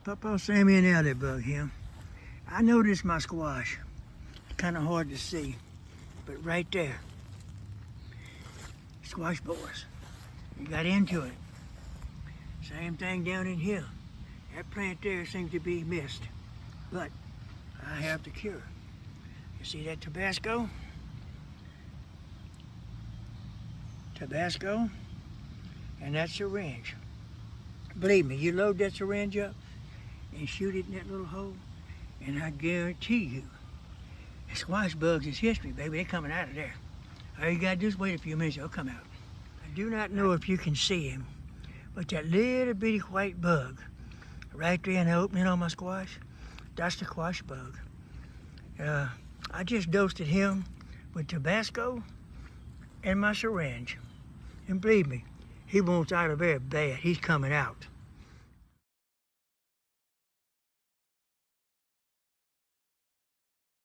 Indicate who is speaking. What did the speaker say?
Speaker 1: Pawpaw, Sammy, and elder bug here. I noticed my squash. Kind of hard to see, but right there, squash boys. You got into it. Same thing down in here. That plant there seems to be missed, but I have the cure. You see that Tabasco? Tabasco, and that syringe. Believe me, you load that syringe up and shoot it in that little hole, and I guarantee you, the squash bugs is history, baby. They're coming out of there. All you gotta do is wait a few minutes, they'll come out. I do not know if you can see him, but that little bitty white bug right there in the opening on my squash, that's the squash bug. I just dosed him with Tabasco and my syringe. And believe me, he wants out of there bad. He's coming out.